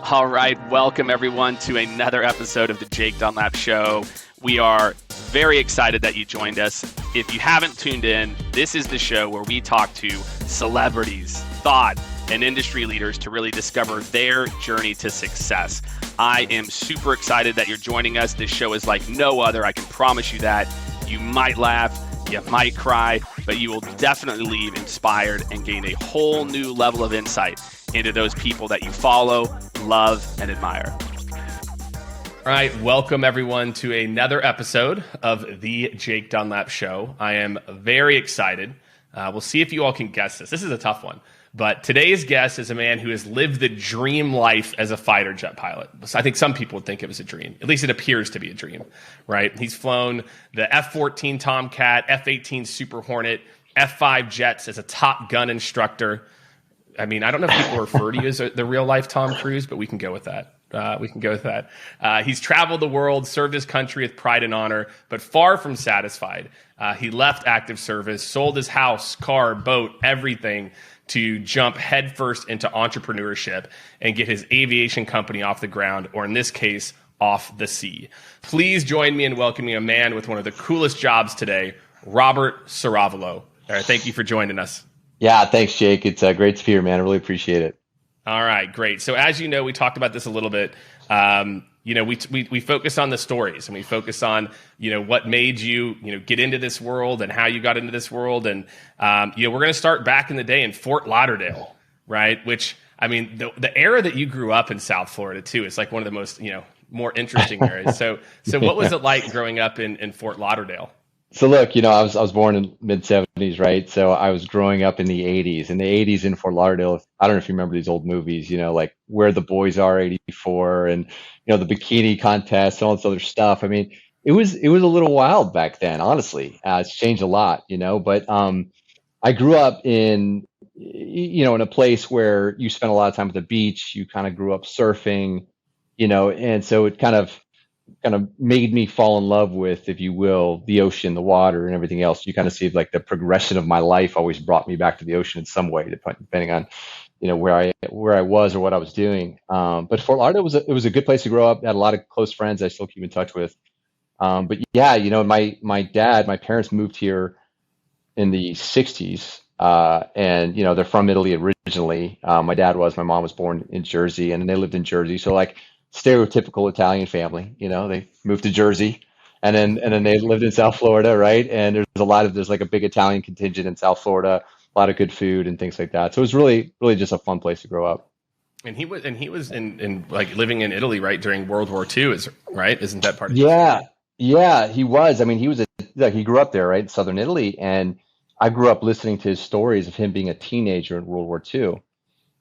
All right, welcome everyone to another episode of the Jake Dunlap Show. We are very excited that you joined us. If you haven't tuned in, this is the show where we talk to celebrities, thought, and industry leaders to really discover their journey to success. I am super excited that you're joining us. This show is like no other. I can promise you that. You might laugh, you might cry, but you will definitely leave inspired and gain a whole new level of insight into those people that you follow, love, and admire. All right, welcome everyone to another episode of the Jake Dunlap Show. I am very excited. We'll see if you all can guess this. This is a tough one. But today's guest is a man who has lived the dream life as a fighter jet pilot. I think some people would think it was a dream. At least it appears to be a dream, right? He's flown the F-14 Tomcat, F-18 Super Hornet, F-5 jets as a Top Gun instructor. I mean, I don't know if people refer to you as the real life Tom Cruise, but we can go with that. He's traveled the world, served his country with pride and honor, but far from satisfied. He left active service, sold his house, car, boat, everything to jump headfirst into entrepreneurship and get his aviation company off the ground, or in this case, off the sea. Please join me in welcoming a man with one of the coolest jobs today, Robert Ceravolo. All right, thank you for joining us. Yeah, thanks, Jake. It's great to be here, man. I really appreciate it. All right, great. So as you know, we talked about this a little bit. We focus on the stories, and we focus on, what made you, get into this world and how you got into this world. And, we're going to start back in the day in Fort Lauderdale, right? Which, I mean, the era that you grew up in South Florida too, is like one of the most, more interesting areas. So what was it like growing up in Fort Lauderdale? So look, I was born in mid-70s, right? So I was growing up in the 80s. In the 80s in Fort Lauderdale, I don't know if you remember these old movies, like Where the Boys Are, 84, and the bikini contest and all this other stuff. I mean, it was a little wild back then, honestly. It's changed a lot, but I grew up in a place where you spent a lot of time at the beach. You kind of grew up surfing, and so it kind of made me fall in love with, if you will, the ocean, the water, and everything else. You kind of see like the progression of my life always brought me back to the ocean in some way, depending on, where I was or what I was doing. But Fort Lauderdale was a good place to grow up. I had a lot of close friends I still keep in touch with. But yeah, my parents moved here in the 60s, and they're from Italy originally. My mom was born in Jersey, and they lived in Jersey. So like, stereotypical Italian family, they moved to Jersey and then they lived in South Florida, right? And there's like a big Italian contingent in South Florida, a lot of good food and things like that. So it was really, really just a fun place to grow up. And he was in like living in Italy, right, during World War II, right? Isn't that part of Yeah, he was. I mean, he grew up there, right, in Southern Italy, and I grew up listening to his stories of him being a teenager in World War II.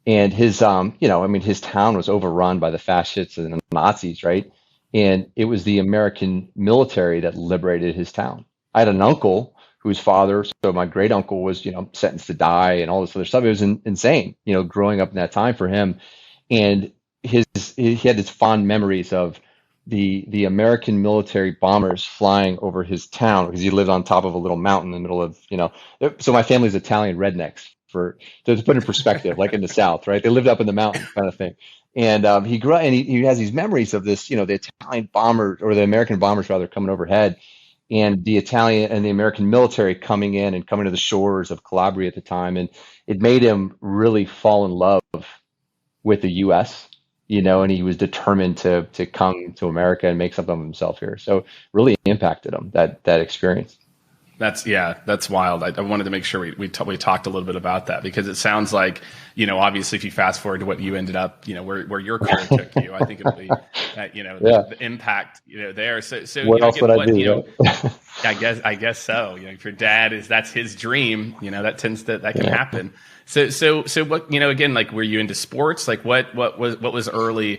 And his, his town was overrun by the fascists and the Nazis, right? And it was the American military that liberated his town. I had an uncle whose father, so my great uncle was, sentenced to die and all this other stuff. It was insane, growing up in that time for him. And he had his fond memories of the American military bombers flying over his town because he lived on top of a little mountain in the middle of, so my family's Italian rednecks. To put in perspective, like in the South, right? They lived up in the mountains kind of thing. And he grew up and he has these memories of this, the Italian bombers or the American bombers rather coming overhead, and the Italian and the American military coming to the shores of Calabria at the time. And it made him really fall in love with the US, and he was determined to come to America and make something of himself here. So really impacted him, that experience. That's wild. I wanted to make sure we talked a little bit about that, because it sounds like, obviously if you fast forward to what you ended up, where your career took you, I think it'll be, the impact, there. So what else would I do? I guess so. If your dad that's his dream, that can happen. So what, again, like, were you into sports? Like what was early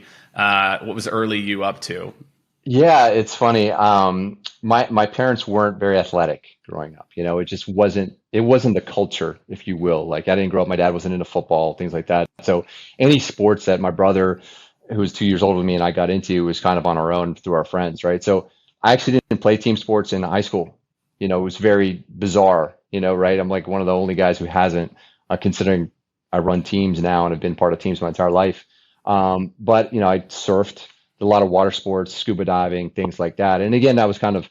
you up to? Yeah, it's funny. My parents weren't very athletic growing up. It just wasn't the culture, if you will. Like, I didn't grow up, my dad wasn't into football, things like that. So any sports that my brother, who was 2 years older than me, and I got into was kind of on our own through our friends, right? So I actually didn't play team sports in high school. It was very bizarre, right? I'm like one of the only guys who hasn't, considering I run teams now and have been part of teams my entire life. But I surfed, did a lot of water sports, scuba diving, things like that. And again, that was kind of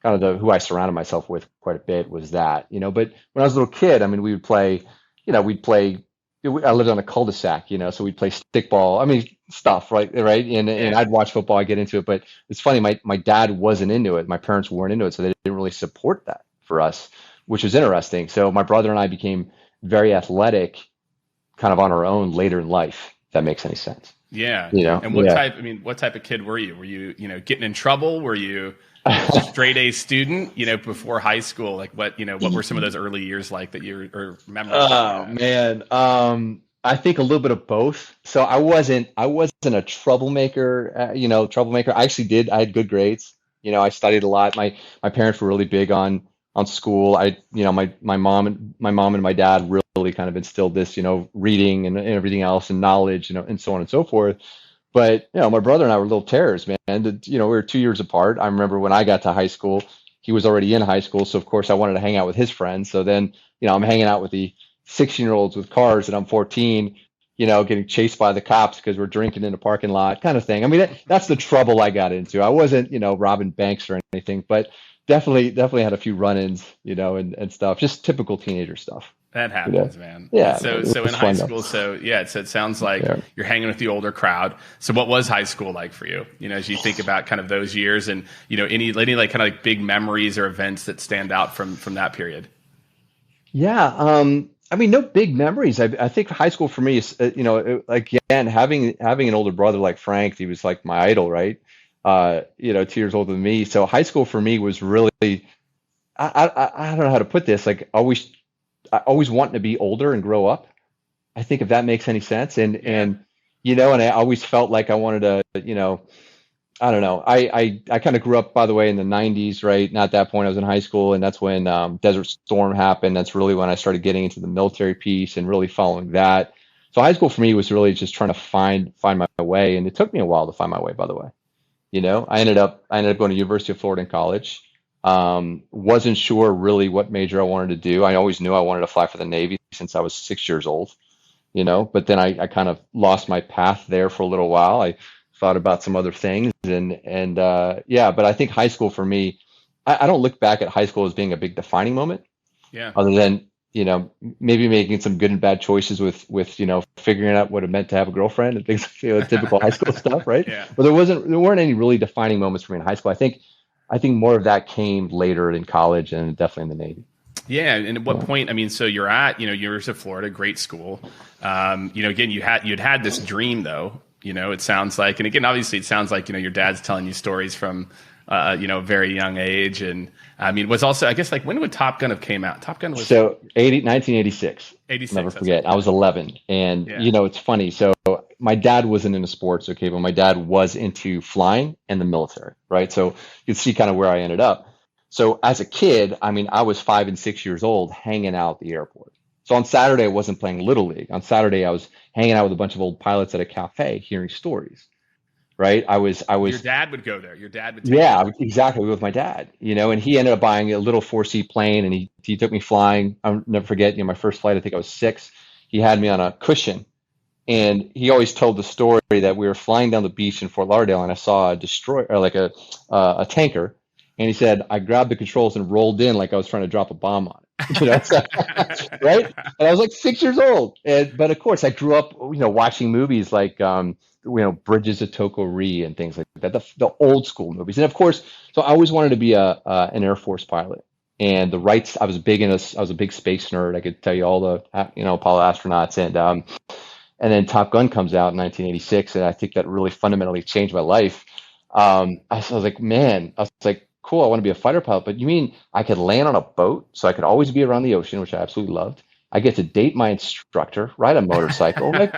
who I surrounded myself with quite a bit was that. But when I was a little kid, I mean, we would play, we'd play. I lived on a cul-de-sac, so we'd play stickball. I mean, stuff, right? And I'd watch football, I'd get into it. But it's funny, my dad wasn't into it. My parents weren't into it, so they didn't really support that for us, which was interesting. So my brother and I became very athletic, kind of on our own later in life. If that makes any sense. Yeah. And what type of kid were you? Were you, getting in trouble? Were you a straight A student, before high school? Like what were some of those early years like that you remember? Oh man. I think a little bit of both. So I wasn't a troublemaker, troublemaker. I had good grades. I studied a lot. My parents were really big on school. My mom and my dad really kind of instilled this, reading and everything else and knowledge, and so on and so forth. But, my brother and I were little terrors, man. We were 2 years apart. I remember when I got to high school, he was already in high school. So of course I wanted to hang out with his friends. So then, I'm hanging out with the 16-year-olds with cars and I'm 14, getting chased by the cops because we're drinking in a parking lot kind of thing. I mean, that's the trouble I got into. I wasn't, robbing banks or anything, but definitely had a few run-ins, and stuff, just typical teenager stuff. That happens, man. Yeah. So in high school, it sounds like you're hanging with the older crowd. So what was high school like for you? As you think about kind of those years and, any like kind of like big memories or events that stand out from that period? Yeah. I mean, no big memories. I think high school for me is, again, having an older brother like Frank, he was like my idol, right? 2 years older than me. So high school for me was really, I don't know how to put this, like I always wanting to be older and grow up. I think if that makes any sense. And I always felt like I wanted to, I don't know. I kind of grew up, by the way, in the 90s, right? And at that point I was in high school, and that's when Desert Storm happened. That's really when I started getting into the military piece and really following that. So high school for me was really just trying to find my way. And it took me a while to find my way, by the way. I ended up going to University of Florida in college. Wasn't sure really what major I wanted to do. I always knew I wanted to fly for the Navy since I was 6 years old, but then I kind of lost my path there for a little while. I thought about some other things but I think high school for me, I don't look back at high school as being a big defining moment. Yeah. Other than, maybe making some good and bad choices with, figuring out what it meant to have a girlfriend and things, typical high school stuff. Right. Yeah. But there weren't any really defining moments for me in high school. I think more of that came later in college and definitely in the Navy. Yeah. And at what point, I mean, so you're at, University of Florida, great school. Again, you'd had this dream though, it sounds like, and again, obviously it sounds like, your dad's telling you stories from, a very young age. And I mean, was also, I guess, like, when would Top Gun have came out? Top Gun was 1986. 86. Never forget. I was 11. And, it's funny. So my dad wasn't into sports. Okay. But my dad was into flying and the military. Right. So you can see kind of where I ended up. So as a kid, I mean, I was 5 and 6 years old hanging out at the airport. So on Saturday, I wasn't playing Little League. On Saturday, I was hanging out with a bunch of old pilots at a cafe, hearing stories. Right. I was. Your dad would go there. Your dad would. Exactly. With my dad, and he ended up buying a little 4-seat plane, and he took me flying. I'll never forget, my first flight, I think I was 6. He had me on a cushion, and he always told the story that we were flying down the beach in Fort Lauderdale, and I saw a destroyer, or like a tanker. And he said, I grabbed the controls and rolled in like I was trying to drop a bomb on it. Right? And I was like 6 years old. But of course, I grew up, watching movies like, Bridges of Toko-Ri and things like that, the old school movies. And of course, so I always wanted to be an Air Force pilot. And I was a big space nerd. I could tell you all the, Apollo astronauts. And then Top Gun comes out in 1986. And I think that really fundamentally changed my life. I was like, cool, I want to be a fighter pilot, but you mean I could land on a boat, so I could always be around the ocean, which I absolutely loved. I get to date my instructor, ride a motorcycle. Like,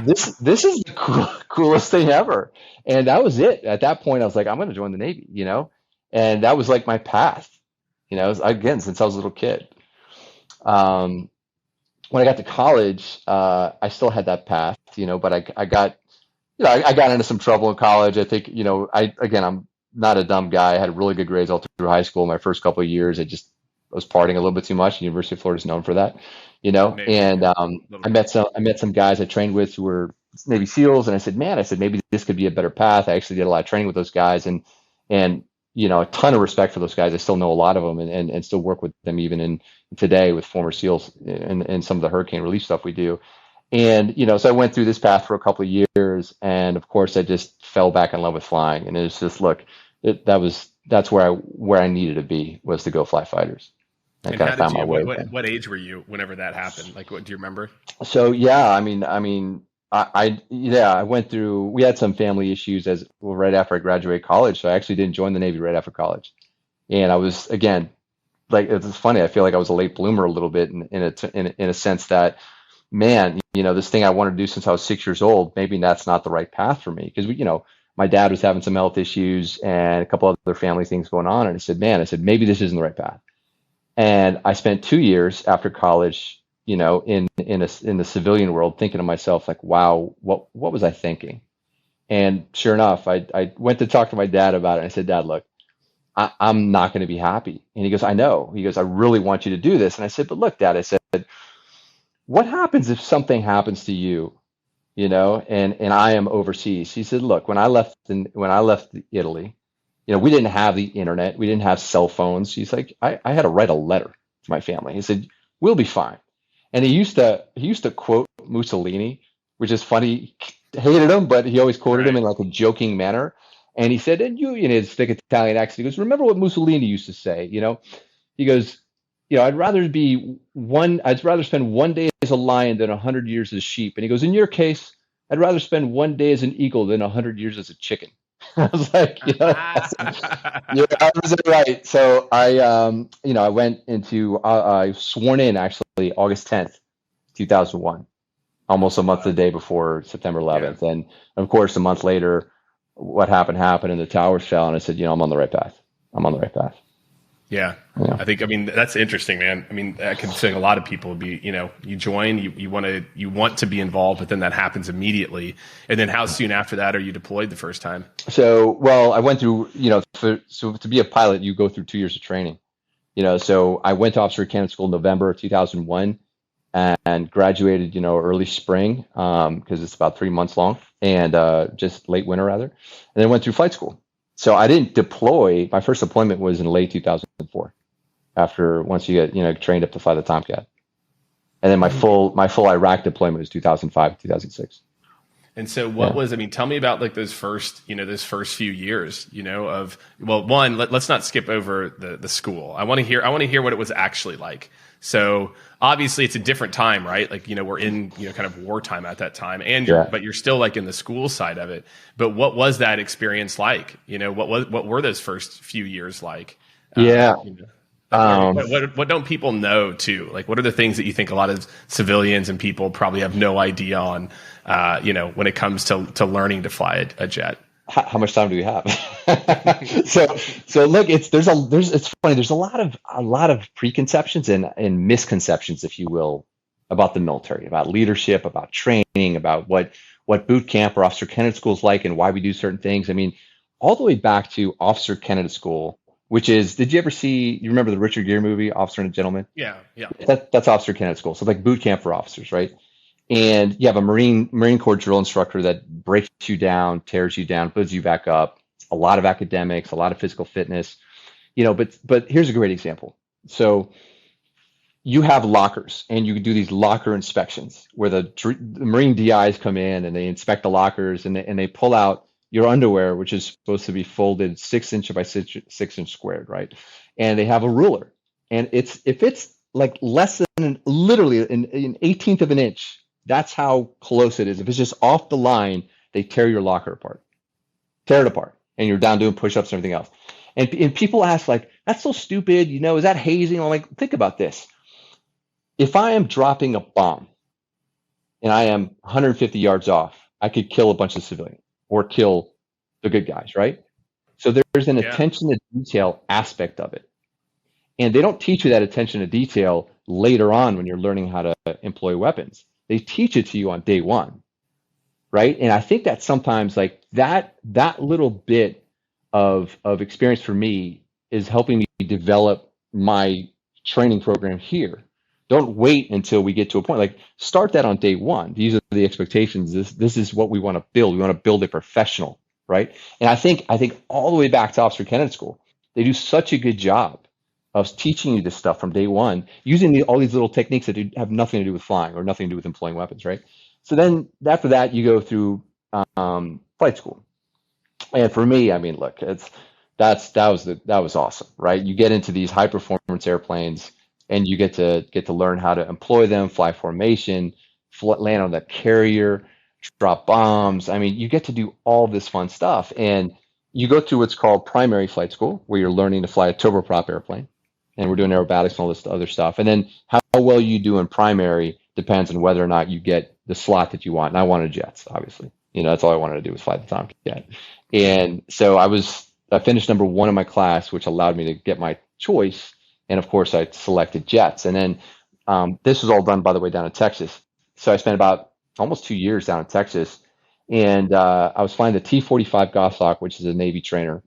this is the coolest thing ever. And that was it. At that point, I was like, I'm going to join the Navy, and that was like my path, again, since I was a little kid. When I got to college, I still had that path, but I got into some trouble in college. I think, I'm not a dumb guy. I had really good grades all through high school. My first couple of years, I was partying a little bit too much. University of Florida is known for that, Maybe. And I met some guys I trained with who were Navy SEALs, and I said, man, I said maybe this could be a better path. I actually did a lot of training with those guys, and a ton of respect for those guys. I still know a lot of them, and still work with them even in today with former SEALs and some of the hurricane relief stuff we do. And so I went through this path for a couple of years, and of course I just fell back in love with flying. And it's just that's where I needed to be, was to go fly fighters. And kind of found my way. What age were you whenever that happened? Like, what do you remember? So yeah, I went through. We had some family issues right after I graduated college, so I actually didn't join the Navy right after college. And I was, again, like, it's funny. I feel like I was a late bloomer a little bit in a sense that, man, this thing I wanted to do since I was 6 years old, maybe that's not the right path for me, because my dad was having some health issues and a couple other family things going on, and I said, maybe this isn't the right path. And I spent 2 years after college, in the civilian world, thinking to myself, like, wow, what was I thinking? And sure enough, I went to talk to my dad about it. And I said, Dad, look, I'm not going to be happy. And he goes, I know. He goes, I really want you to do this. And I said, but look, Dad, I said, what happens if something happens to you, and I am overseas? He said, look, when I left Italy, we didn't have the internet. We didn't have cell phones. He's like, I had to write a letter to my family. He said, we'll be fine. And he used to quote Mussolini, which is funny. He hated him, but he always quoted him in like a joking manner. And he said, and in his thick Italian accent, he goes, remember what Mussolini used to say? He goes, I'd rather spend 1 day as a lion than 100 years as a sheep. And he goes, in your case, I'd rather spend 1 day as an eagle than 100 years as a chicken. I was like, you're 100% right. So I went into, I was sworn in actually August 10th, 2001, almost a month the day before September 11th. Yeah. And of course, a month later, what happened and the towers fell. And I said, I'm on the right path. Yeah. I think, that's interesting, man. I can say a lot of people would be, you join, you want to be involved, but then that happens immediately. And then how soon after that are you deployed the first time? So, well, I went through, so to be a pilot, you go through 2 years of training, so I went to Officer Candidate School in November of 2001 and graduated, early spring, because it's about 3 months long, and just late winter rather. And then went through flight school. So I didn't deploy. My first deployment was in late 2004, once you get trained up to fly the Tomcat, and then my full Iraq deployment was 2005, 2006. And so what was, tell me about like those first few years, let's not skip over the school. I want to hear what it was actually like. So obviously it's a different time, right? Like, we're in, kind of wartime at that time, and but you're still like in the school side of it. But what was that experience like? What were those first few years like? What don't people know too? Like, what are the things that you think a lot of civilians and people probably have no idea on, when it comes to learning to fly a jet? How much time do we have? So look, it's funny. There's a lot of preconceptions and misconceptions, if you will, about the military, about leadership, about training, about what boot camp or officer candidate school is like, and why we do certain things. All the way back to officer candidate school, which is, did you ever you remember the Richard Gere movie, Officer and a Gentleman? Yeah. That's officer candidate school. So like boot camp for officers, right? And you have a Marine Corps drill instructor that breaks you down, tears you down, builds you back up. A lot of academics, a lot of physical fitness, but here's a great example. So you have lockers, and you can do these locker inspections where the Marine DIs come in and they inspect the lockers, and they pull out your underwear, which is supposed to be folded 6 inch by 6 inch squared, right? And they have a ruler, and if it's like less than literally an 18th of an inch, that's how close it is. If it's just off the line, they tear your locker apart, and you're down doing push-ups and everything else. And people ask, like, that's so stupid, is that hazing? I'm like, think about this. If I am dropping a bomb and I am 150 yards off, I could kill a bunch of civilians or kill the good guys, right? So there's an attention to detail aspect of it. And they don't teach you that attention to detail later on when you're learning how to employ weapons. They teach it to you on day one, right? And I think that sometimes like that little bit of experience for me is helping me develop my training program here, Don't wait until we get to a point. Like, start that on day one. These are the expectations. This is what we want to build. We want to build a professional, right? And I think all the way back to officer candidate school, they do such a good job of teaching you this stuff from day one, using all these little techniques that have nothing to do with flying or nothing to do with employing weapons, right? So then after that, you go through flight school. And for me, I mean, look, that was awesome, right? You get into these high performance airplanes, and you get to learn how to employ them, fly formation, land on that carrier, drop bombs. I mean, you get to do all this fun stuff, and you go through what's called primary flight school, where you're learning to fly a turboprop airplane, and we're doing aerobatics and all this other stuff. And then how well you do in primary depends on whether or not you get the slot that you want. And I wanted jets, obviously. That's all I wanted to do was fly the Tomcat. And so I finished number one in my class, which allowed me to get my choice. And of course, I selected jets. And then this was all done, by the way, down in Texas. So I spent about almost 2 years down in Texas. And I was flying the T-45 Goshawk, which is a Navy trainer.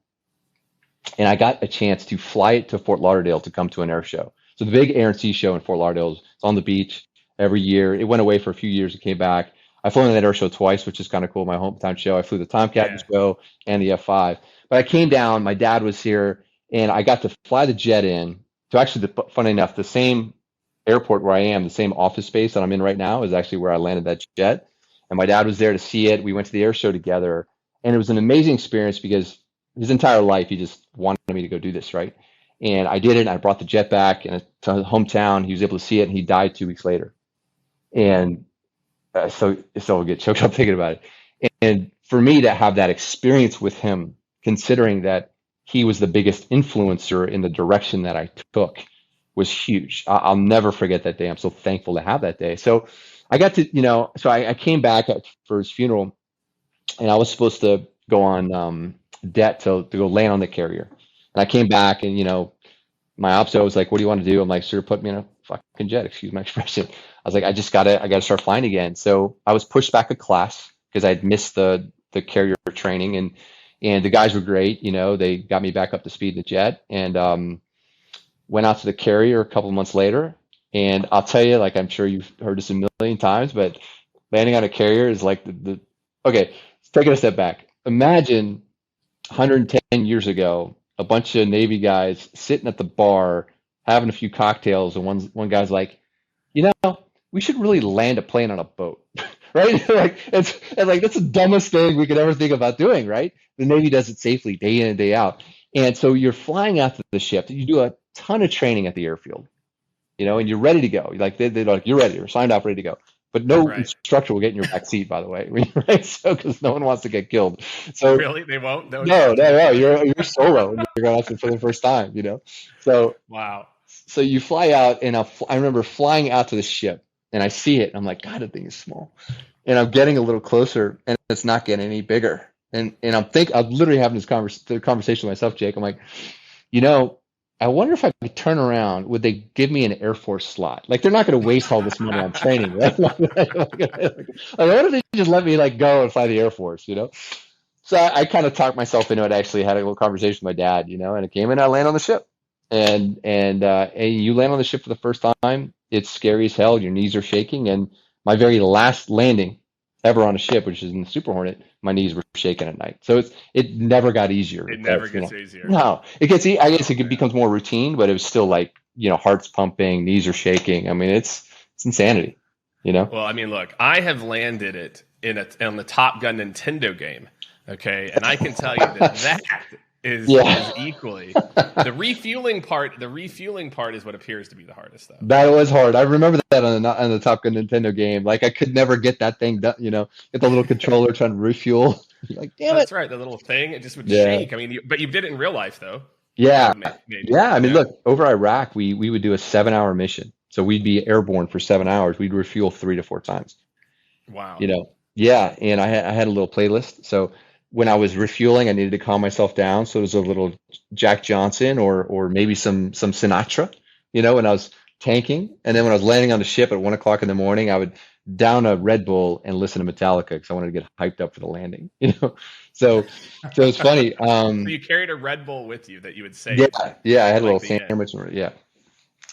And I got a chance to fly it to Fort Lauderdale to come to an air show. So the big Air and Sea show in Fort Lauderdale is on the beach every year. It went away for a few years. It came back. I flew in that air show twice, which is kind of cool. My hometown show. I flew the Tomcat show and the F5. But I came down. My dad was here, and I got to fly the jet in to actually, funny enough, the same airport where I am, the same office space that I'm in right now is actually where I landed that jet. And my dad was there to see it. We went to the air show together, and it was an amazing experience because his entire life, he just wanted me to go do this, right? And I did it, and I brought the jet back and to his hometown. He was able to see it, and he died 2 weeks later. And so I'll get choked up thinking about it. And for me to have that experience with him, considering that he was the biggest influencer in the direction that I took, was huge. I'll never forget that day. I'm so thankful to have that day. So I got to, so I came back for his funeral, and I was supposed to go on debt to go land on the carrier. And I came back, and my opso was like, "What do you want to do?" I'm like, "Sir, put me in a fucking jet." Excuse my expression. I was like, I gotta start flying again. So I was pushed back a class because I'd missed the carrier training, and the guys were great. They got me back up to speed in the jet, and went out to the carrier a couple of months later. And I'll tell you, like, I'm sure you've heard this a million times, but landing on a carrier is like okay, let's take it a step back. Imagine 110 years ago, a bunch of Navy guys sitting at the bar having a few cocktails, and one guy's like, we should really land a plane on a boat, right? Like that's the dumbest thing we could ever think about doing, right? The Navy does it safely day in and day out. And so you're flying out to the ship. You do a ton of training at the airfield, and you're ready to go. Like they're like, you're ready, you're signed up, ready to go. But no instructor will get in your back seat, by the way, right? So because no one wants to get killed. So really, they won't. No. You're solo. And you're going out for the first time, So wow. So you fly out, and I remember flying out to the ship, and I see it. And I'm like, God, that thing is small. And I'm getting a little closer, and it's not getting any bigger. And I'm literally having this conversation with myself, Jake. I'm like, I wonder if I could turn around, would they give me an Air Force slot? Like, they're not going to waste all this money on training, right? Like, what if they just let me go and fly the Air Force, So I kind of talked myself into it. I actually had a little conversation with my dad, and it came in. I land on the ship, and you land on the ship for the first time. It's scary as hell. Your knees are shaking, and my very last landing ever on a ship, which is in the Super Hornet, my knees were shaking at night. So it never got easier. It never gets easier. No, it gets. I guess it becomes more routine, but it was still like heart's pumping, knees are shaking. I mean, it's insanity. Well, I mean, look, I have landed it on the Top Gun Nintendo game. Okay, and I can tell you that is equally the refueling part. The refueling part is what appears to be the hardest, though. That was hard. I remember that on the Top Gun Nintendo game. Like, I could never get that thing done. Get the little controller trying to refuel. Like, damn it. That's right. The little thing, it just would shake. I mean, but you did it in real life, though. Yeah, yeah. I mean, look, over Iraq, we would do a 7-hour mission. So we'd be airborne for 7 hours. We'd refuel 3 to 4 times. Wow. Yeah. And I had a little playlist. So when I was refueling, I needed to calm myself down. So it was a little Jack Johnson or maybe some Sinatra, when I was tanking. And then when I was landing on the ship at 1 o'clock in the morning, I would down a Red Bull and listen to Metallica because I wanted to get hyped up for the landing, So it's funny. So you carried a Red Bull with you that you would save. Yeah. I had a little sandwich. Yeah.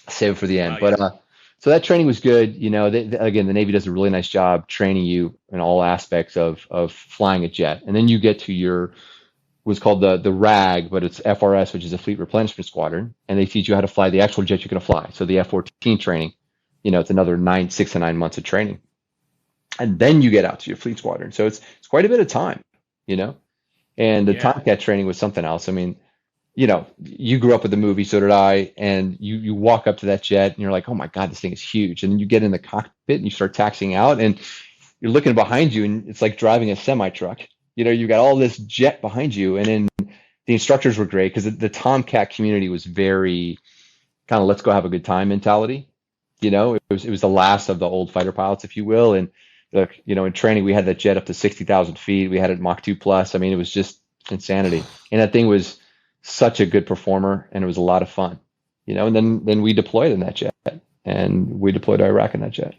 Save it for the end. Wow, but So that training was good. Again, the Navy does a really nice job training you in all aspects of flying a jet. And then you get to your what's called the RAG, but it's FRS, which is a Fleet Replenishment Squadron, and they teach you how to fly the actual jet you're going to fly. So the F-14 training, it's another 6 to 9 months of training, and then you get out to your Fleet Squadron. So it's quite a bit of time, And the Tomcat training was something else. I mean, you grew up with the movie, so did I, and you walk up to that jet and you're like, oh my God, this thing is huge. And then you get in the cockpit and you start taxiing out and you're looking behind you and it's like driving a semi truck. You've got all this jet behind you. And then the instructors were great because the Tomcat community was very kind of let's go have a good time mentality. It was the last of the old fighter pilots, if you will. And in training, we had that jet up to 60,000 feet. We had it Mach 2 plus. I mean, it was just insanity. And that thing was such a good performer, and it was a lot of fun, and then we deployed in that jet, and we deployed to Iraq in that jet.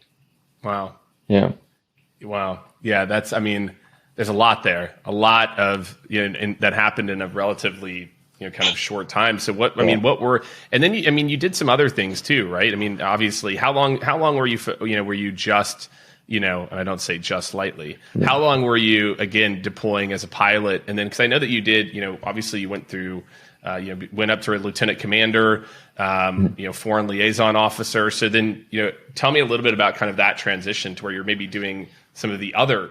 Wow. Yeah. Wow. Yeah. There's a lot there, a lot of, that happened in a relatively, kind of short time. So and then you did some other things too, right? I mean, obviously how long were you, were you just, and I don't say just lightly, how long were you again deploying as a pilot? And then, cause I know that you did, obviously you went through, went up to a lieutenant commander, foreign liaison officer. So then, tell me a little bit about kind of that transition to where you're maybe doing some of the other,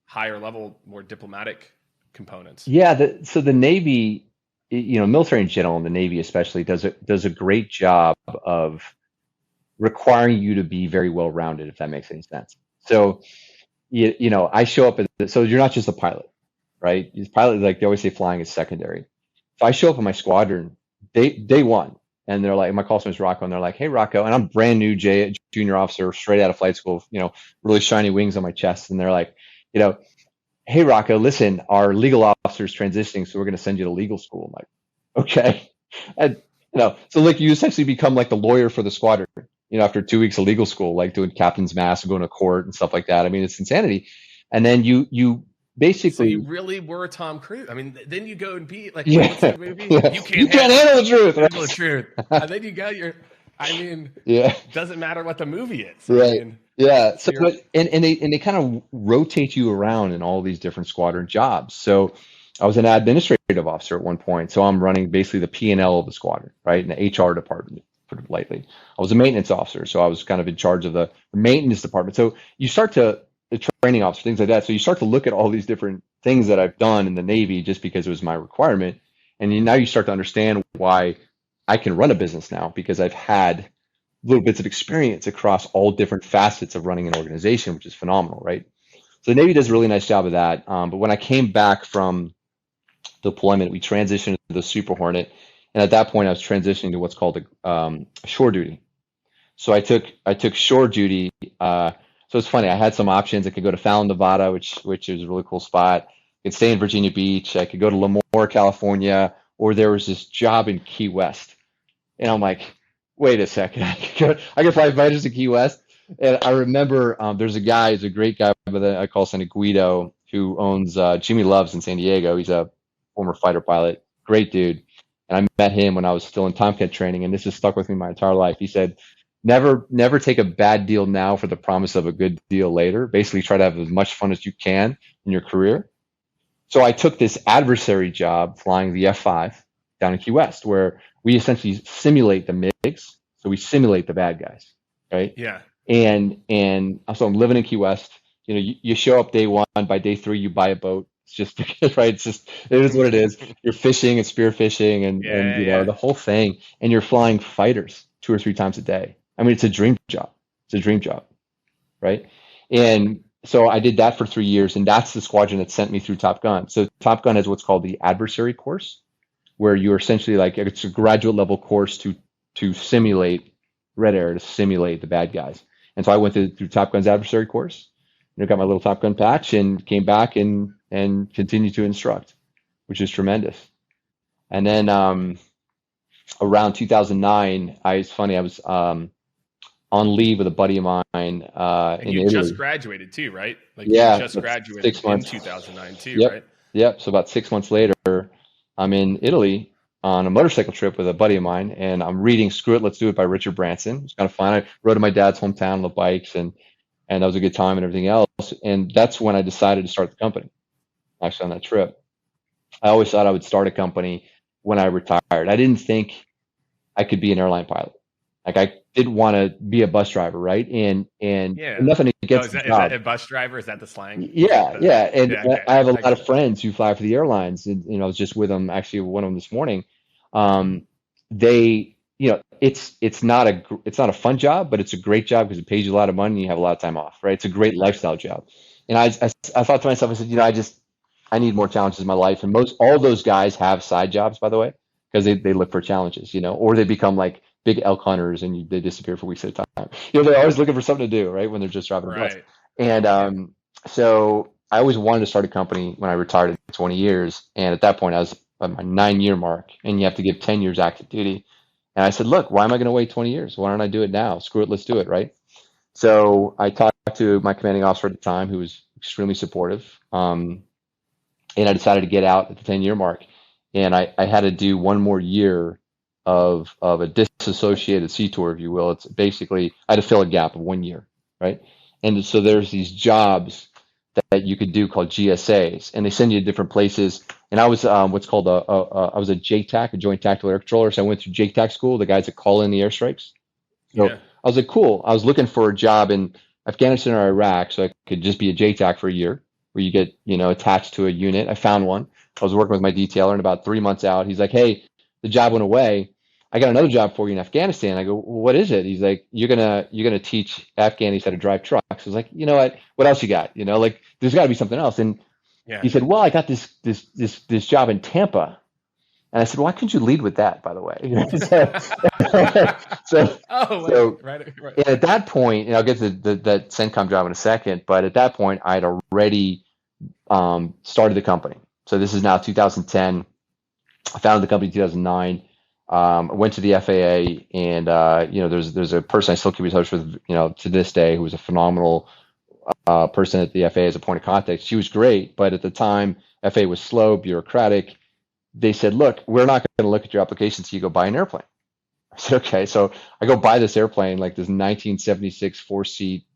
higher level, more diplomatic components. Yeah. So the Navy, military in general, and the Navy especially does a great job of requiring you to be very well-rounded, if that makes any sense. So, I show up so you're not just a pilot, right? You're pilot, like they always say, flying is secondary. So I show up in my squadron day one, and they're like, my call sign is Rocco, and they're like, hey, Rocco, and I'm brand new junior officer, straight out of flight school, really shiny wings on my chest, and they're like, hey, Rocco, listen, our legal officer's transitioning, so we're going to send you to legal school. I'm like, okay. And, so like you essentially become like the lawyer for the squadron, after 2 weeks of legal school, like doing captain's mass and going to court and stuff like that. I mean, it's insanity. And then you basically. So you really were Tom Cruise. I mean, then you go and be like, what's that movie? Yeah. You can't handle the truth. Right? Handle the truth. And then you got doesn't matter what the movie is. Right. Yeah. So, and they kind of rotate you around in all these different squadron jobs. So I was an administrative officer at one point. So I'm running basically the P&L of the squadron, right? In the HR department, put it lightly. I was a maintenance officer. So I was kind of in charge of the maintenance department. So you start to, the training officer, things like that. So you start to look at all these different things that I've done in the Navy just because it was my requirement. And now you start to understand why I can run a business now, because I've had little bits of experience across all different facets of running an organization, which is phenomenal, right? So the Navy does a really nice job of that. But when I came back from deployment, we transitioned to the Super Hornet. And at that point, I was transitioning to what's called shore duty. So I took shore duty. So it's funny. I had some options. I could go to Fallon, Nevada, which is a really cool spot. I could stay in Virginia Beach. I could go to Lemoore, California, or there was this job in Key West. And I'm like, wait a second. I could fly fighters to Key West. And I remember there's a guy, he's a great guy, I call him Guido, who owns Jimmy Loves in San Diego. He's a former fighter pilot, great dude. And I met him when I was still in Tomcat training, and this has stuck with me my entire life. He said, never take a bad deal now for the promise of a good deal later. Basically, try to have as much fun as you can in your career. So I took this adversary job flying the F-5 down in Key West, where we essentially simulate the MiGs. So we simulate the bad guys, right? Yeah. And so I'm living in Key West. You show up day one. By day 3, you buy a boat. It's just right. It is what it is. You're fishing and spear fishing and the whole thing. And you're flying fighters 2 or 3 times a day. I mean, it's a dream job. It's a dream job, right? And so I did that for 3 years, and that's the squadron that sent me through Top Gun. So Top Gun has what's called the adversary course, where you're essentially it's a graduate level course to simulate red air, to simulate the bad guys. And so I went through Top Gun's adversary course, got my little Top Gun patch, and came back and continued to instruct, which is tremendous. And then around 2009, it's funny, I was on leave with a buddy of mine in Italy. Just graduated too, right? You just graduated 6 months. in 2009 too, Yep. right? Yep. So about 6 months later, I'm in Italy, on a motorcycle trip with a buddy of mine, and I'm reading "Screw It, Let's Do It" by Richard Branson. It's kind of fun. I rode to my dad's hometown on the bikes, and that was a good time and everything else. And that's when I decided to start the company. Actually, on that trip, I always thought I would start a company when I retired. I didn't think I could be an airline pilot. Like I didn't want to be a bus driver, right? And nothing against is the that, job. Is that a bus driver? Is that the slang? Yeah, yeah. And okay. I have a lot of friends who fly for the airlines, and I was just with them, actually one of them this morning. They, it's not a fun job, but it's a great job because it pays you a lot of money and you have a lot of time off, right? It's a great lifestyle job. And I thought to myself, I said, I need more challenges in my life. And all those guys have side jobs, by the way, because they look for challenges, or they become like big elk hunters and they disappear for weeks at a time. They're always looking for something to do, right? When they're just driving a bus. And so I always wanted to start a company when I retired in 20 years. And at that point, I was at my 9-year mark, and you have to give 10 years active duty. And I said, look, why am I going to wait 20 years? Why don't I do it now? Screw it, let's do it, right? So I talked to my commanding officer at the time, who was extremely supportive. And I decided to get out at the 10-year mark. And I had to do one more year of a disassociated sea tour, if you will. It's basically, I had to fill a gap of 1 year, right? And so there's these jobs that you could do called GSAs, and they send you to different places. And I was what's called I was a JTAC, a Joint Tactical Air Controller. So I went through JTAC school, the guys that call in the airstrikes. So I was like, cool. I was looking for a job in Afghanistan or Iraq, so I could just be a JTAC for a year, where you get attached to a unit. I found one. I was working with my detailer, and about 3 months out, he's like, hey, the job went away. I got another job for you in Afghanistan. I go, well, what is it? He's like, you're gonna teach Afghanis how to drive trucks. I was like, you know what else you got? Like, there's got to be something else. And he said, well, I got this job in Tampa. And I said, why couldn't you lead with that, by the way? Right. And at that point, and I'll get to that CENTCOM job in a second, but at that point, I had already started the company. So this is now 2010. I founded the company in 2009. I went to the FAA, and there's a person I still keep in touch with, to this day, who was a phenomenal person at the FAA as a point of contact. She was great, but at the time, FAA was slow, bureaucratic. They said, look, we're not going to look at your application until you go buy an airplane. I said, okay. So I go buy this airplane, like this 1976 4-seat,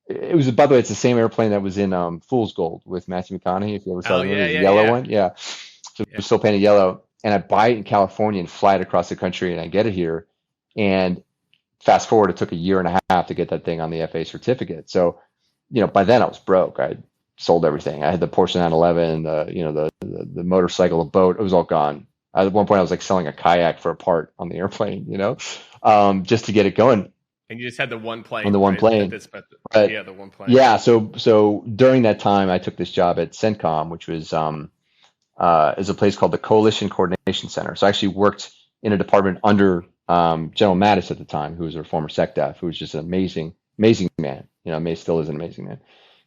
it was, by the way, it's the same airplane that was in Fool's Gold with Matthew McConaughey, if you ever saw the yellow one. Yeah. So it was still painted yellow. And I buy it in California and fly it across the country, and I get it here. And fast forward, it took a year and a half to get that thing on the FAA certificate. So, by then I was broke. I sold everything. I had the Porsche 911, the motorcycle, the boat. It was all gone. At one point, I was like selling a kayak for a part on the airplane, just to get it going. And you just had the one plane. On the one plane. The one plane. Yeah. So during that time, I took this job at CENTCOM, which was is a place called the Coalition Coordination Center. So I actually worked in a department under General Mattis at the time, who was a former SecDef, who was just an amazing man. Still is an amazing man.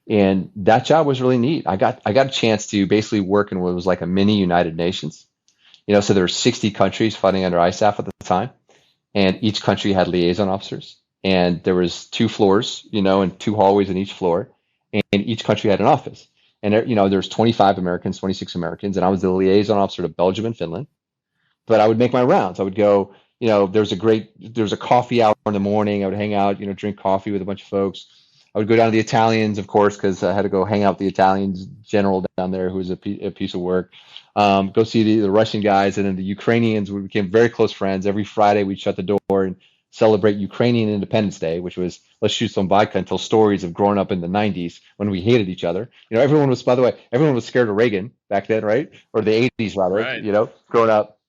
And that job was really neat. I got a chance to basically work in what was like a mini United Nations. So there were 60 countries fighting under ISAF at the time, and each country had liaison officers. And there was 2 floors, and 2 hallways in each floor, and each country had an office. And there's 25 Americans, 26 Americans, and I was the liaison officer to Belgium and Finland. But I would make my rounds. I would go, there's a coffee hour in the morning. I would hang out, drink coffee with a bunch of folks. I would go down to the Italians, of course, because I had to go hang out with the Italians general down there, who was a piece of work. Go see the Russian guys, and then the Ukrainians. We became very close friends. Every Friday, we'd shut the door and celebrate Ukrainian Independence Day, which was let's shoot some vodka and tell stories of growing up in the 90s when we hated each other. Everyone was, by the way, scared of Reagan back then, right? Or the 80s, rather, right. Growing up.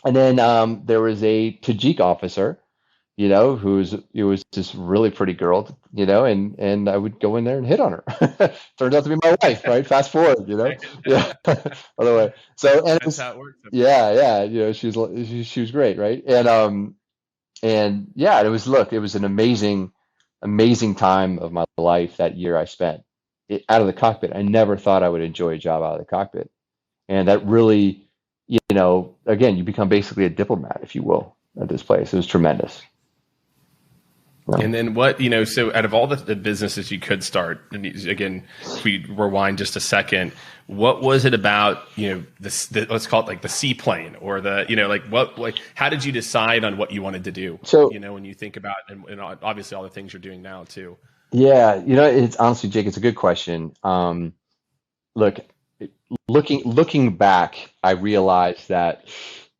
And then there was a Tajik officer, who was this really pretty girl, and I would go in there and hit on her. Turned out to be my wife, right? Fast forward, yeah. By the way, so and that's how it works. Yeah. She was great, right? And yeah, it was an amazing time of my life that year I spent out of the cockpit. I never thought I would enjoy a job out of the cockpit, and that really, again, you become basically a diplomat, if you will, at this place. It was tremendous. And then what, so out of all the businesses you could start, and again, if we rewind just a second, what was it about, let's call it like the seaplane or how did you decide on what you wanted to do? So, when you think about, and obviously all the things you're doing now too. Yeah, it's honestly, Jake, it's a good question. Look, looking back, I realized that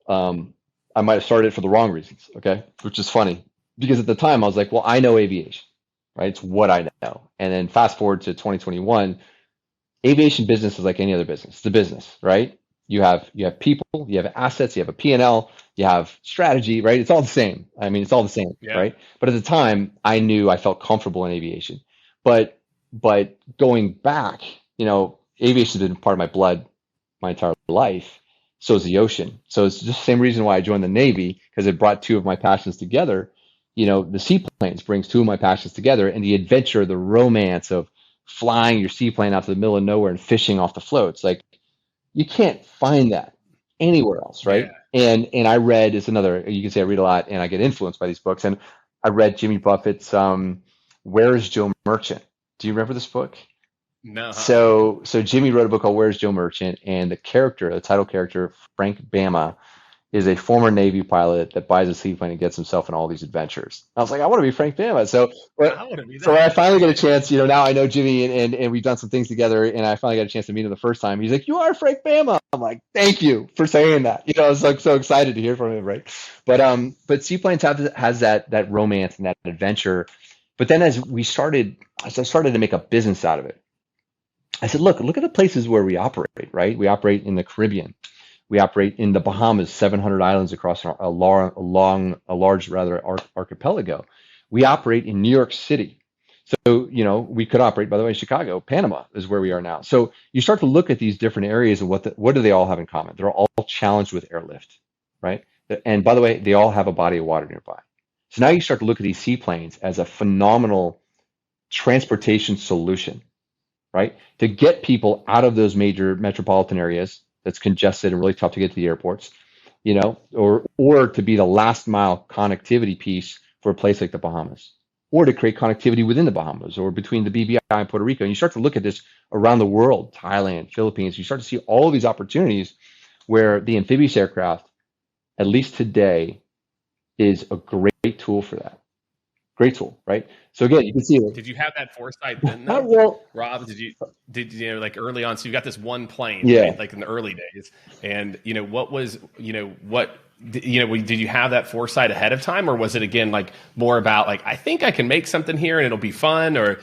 I might have started for the wrong reasons, okay? Which is funny because at the time I was like, well, I know aviation, right? It's what I know. And then fast forward to 2021, aviation business is like any other business. It's a business, right? You have people, you have assets, you have a P&L, you have strategy, right? It's all the same. I mean, it's all the same, right? But at the time, I knew I felt comfortable in aviation. But going back, aviation has been part of my blood my entire life. So is the ocean. So it's just the same reason why I joined the Navy, because it brought two of my passions together. The seaplanes brings two of my passions together, and the adventure, the romance of flying your seaplane out to the middle of nowhere and fishing off the floats. Like, you can't find that anywhere else, right? Yeah. And I read, it's another, you can say I read a lot and I get influenced by these books. And I read Jimmy Buffett's Where's Joe Merchant? Do you remember this book? No. So Jimmy wrote a book called Where's Joe Merchant, and the title character, Frank Bama, is a former Navy pilot that buys a seaplane and gets himself in all these adventures. I was like, I want to be Frank Bama. So when I finally get a chance, now I know Jimmy and we've done some things together, and I finally got a chance to meet him the first time. He's like, you are Frank Bama. I'm like, thank you for saying that. I was like so excited to hear from him, right? But seaplanes has that romance and that adventure. But then as I started to make a business out of it, I said, look at the places where we operate, right? We operate in the Caribbean. We operate in the Bahamas, 700 islands across a large archipelago. We operate in New York City. So, we could operate, by the way, in Chicago. Panama is where we are now. So you start to look at these different areas and what do they all have in common? They're all challenged with airlift, right? And by the way, they all have a body of water nearby. So now you start to look at these seaplanes as a phenomenal transportation solution, right? To get people out of those major metropolitan areas that's congested and really tough to get to the airports, or to be the last mile connectivity piece for a place like the Bahamas, or to create connectivity within the Bahamas or between the BVI and Puerto Rico. And you start to look at this around the world, Thailand, Philippines, you start to see all of these opportunities where the amphibious aircraft, at least today, is a great tool for that. Great tool, right? So again, you can see. Did you have that foresight then, though? Well, Rob, did you like early on? So you got this one plane, yeah, right? Like in the early days, and what was, did you have that foresight ahead of time, or was it again like more about like, I think I can make something here and it'll be fun, or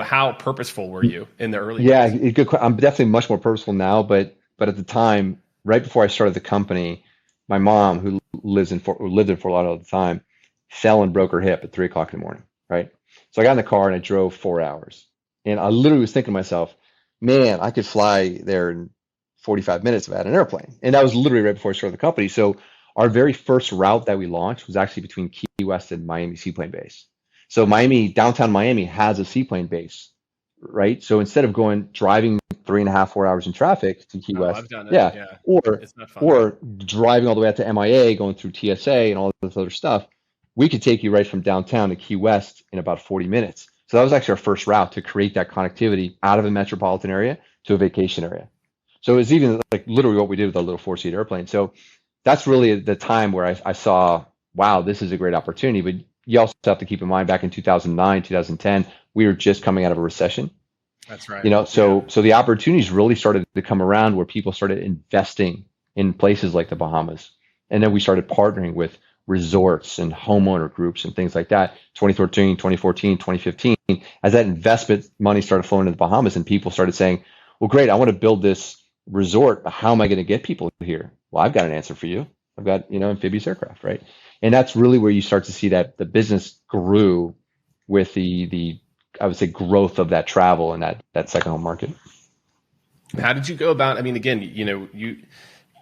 how purposeful were you in the early days? Yeah, good. I'm definitely much more purposeful now, but at the time, right before I started the company, my mom, who lived in Fort Lauderdale at the time, fell and broke her hip at 3:00 in the morning, right? So I got in the car and I drove 4 hours. And I literally was thinking to myself, man, I could fly there in 45 minutes if I had an airplane. And that was literally right before I started the company. So our very first route that we launched was actually between Key West and Miami Seaplane Base. So downtown Miami has a seaplane base, right? So instead of driving 3.5, 4 hours in traffic to Key West, I've done it. Yeah. Or driving all the way out to MIA, going through TSA and all this other stuff, we could take you right from downtown to Key West in about 40 minutes. So that was actually our first route to create that connectivity out of a metropolitan area to a vacation area. So it's even like literally what we did with a little 4-seat airplane. So that's really the time where I saw, wow, this is a great opportunity. But you also have to keep in mind, back in 2009, 2010, we were just coming out of a recession. That's right. So the opportunities really started to come around where people started investing in places like the Bahamas. And then we started partnering with resorts and homeowner groups and things like that. 2013, 2014, 2015, as that investment money started flowing to the Bahamas and people started saying, well, great, I want to build this resort, but how am I going to get people here? Well, I've got an answer for you. I've got, amphibious aircraft, right? And that's really where you start to see that the business grew with the I would say growth of that travel and that second home market. How did you go about, again,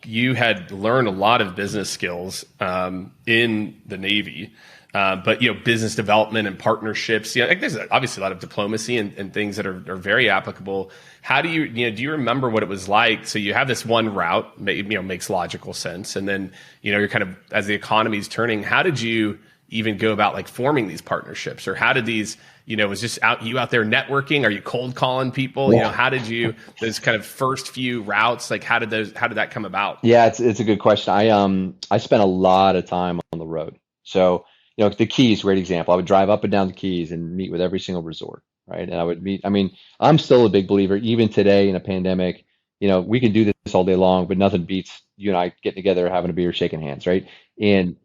you had learned a lot of business skills in the Navy, but business development and partnerships. There's obviously a lot of diplomacy and things that are very applicable. How do you remember what it was like? So you have this one route, makes logical sense, and then you're kind of, as the economy's turning. How did you even go about like forming these partnerships, or how did these, was just you out there networking? Are you cold calling people? Yeah. How did you, those kind of first few routes, like how did that come about? Yeah, it's a good question. I spent a lot of time on the road. So, the Keys, great example. I would drive up and down the Keys and meet with every single resort, right? And I would meet, I'm still a big believer, even today in a pandemic, we can do this all day long, but nothing beats you and I getting together, having a beer, shaking hands, right? And